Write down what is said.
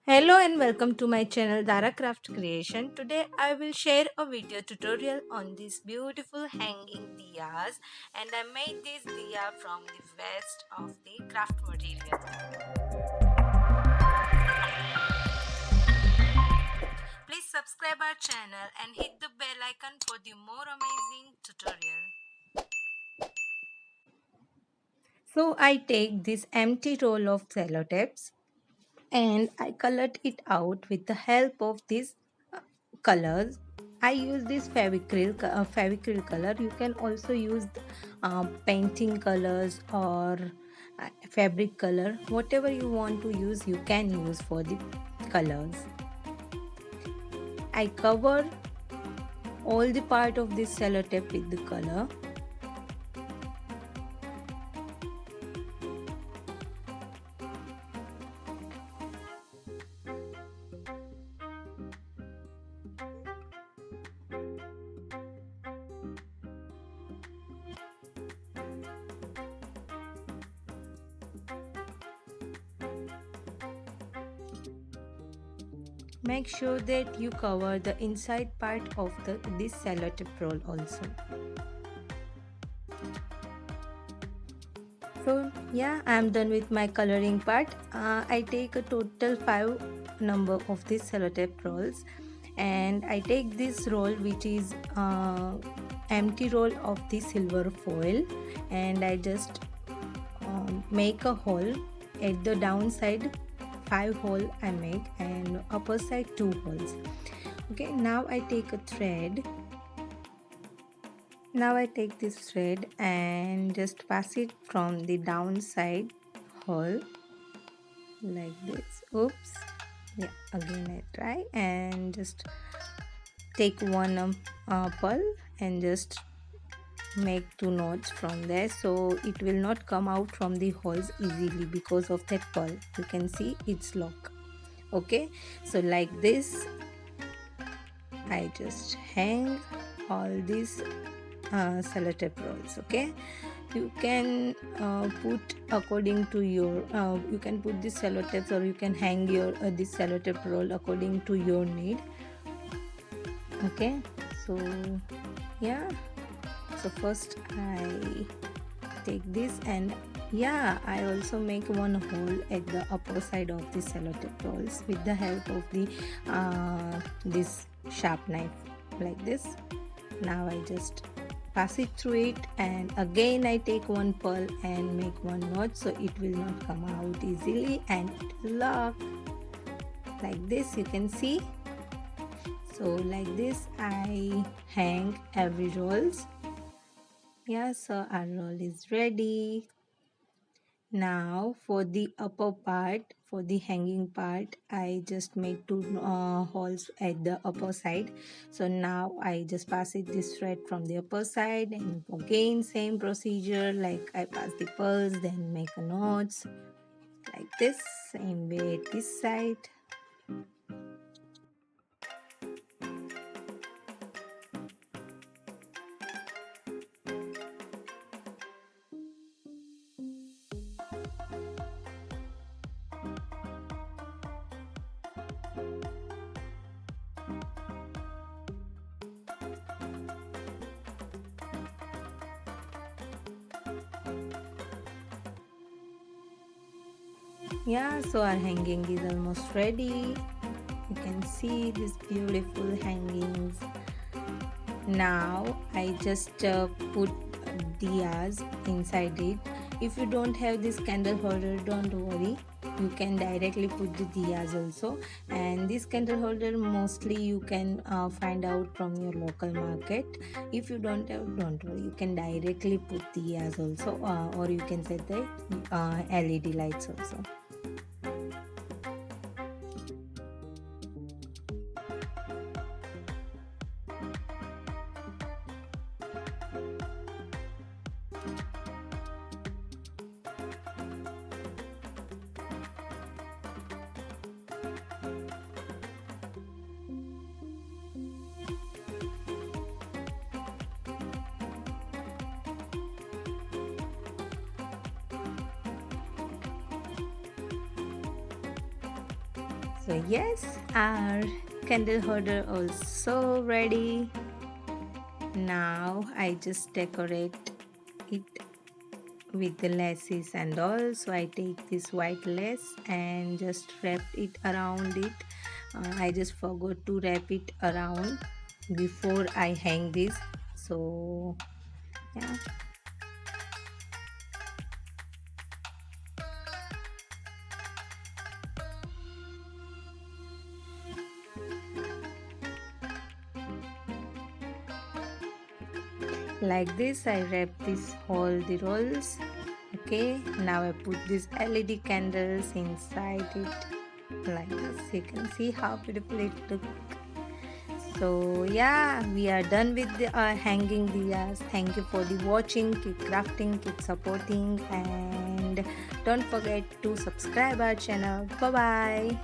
Hello and welcome to my channel Dara Craft Creation. Today I will share a video tutorial on these beautiful hanging diyas, and I made this diya from the waste of the craft material. Please subscribe our channel and hit the bell icon for the more amazing tutorial. So I take this empty roll of sellotapes and I colored it out with the help of these colors. I use this Fevicryl color. You can also use painting colors or fabric color, whatever you want to use you can use for the colors. I cover all the part of this sellotape with the color. Make sure that you cover the inside part of this sellotape roll also. So yeah, I'm done with my coloring part. I take a total 5 number of these sellotape rolls, and I take this roll which is empty roll of the silver foil, and I just make a hole at the downside. 5 hole I make, and upper side 2 holes. Okay, now I take a thread. Now I take this thread and just pass it from the downside hole like this. Oops. Yeah, again I try, and just take one pearl and just make 2 knots from there, so it will not come out from the holes easily because of that pearl. You can see it's lock. Okay, so like this I just hang all these sellotape rolls. Okay, you can put according to your you can put the sellotapes, or you can hang your this sellotape roll according to your need. Okay, so yeah, so first I take this, and yeah, I also make one hole at the upper side of the sellotape rolls with the help of the this sharp knife like this. Now I just pass it through it, and again I take one pearl and make one knot, so it will not come out easily and it will lock like this. You can see. So like this I hang every rolls. Yeah, so our roll is ready. Now for the upper part, for the hanging part, I just make 2 holes at the upper side. So now I just pass it this thread from the upper side, and again same procedure, like I pass the pearls, then make a knots like this, same way at this side. Yeah, so our hanging is almost ready. You can see these beautiful hangings. Now I just put diyas inside it. If you don't have this candle holder, don't worry, you can directly put the diyas also. And this candle holder mostly you can find out from your local market. If you don't have, don't worry, you can directly put diyas also, or you can set the LED lights also. So yes, our candle holder also ready. Now I just decorate it with the laces and all. So I take this white lace and just wrap it around it. I just forgot to wrap it around before I hang this. So yeah, like this I wrap this all the rolls. Okay, now I put these LED candles inside it like this. You can see how beautiful it looks. So yeah, we are done with the hanging diyas. Thank you for the watching. Keep crafting, keep supporting, and don't forget to subscribe our channel. Bye bye.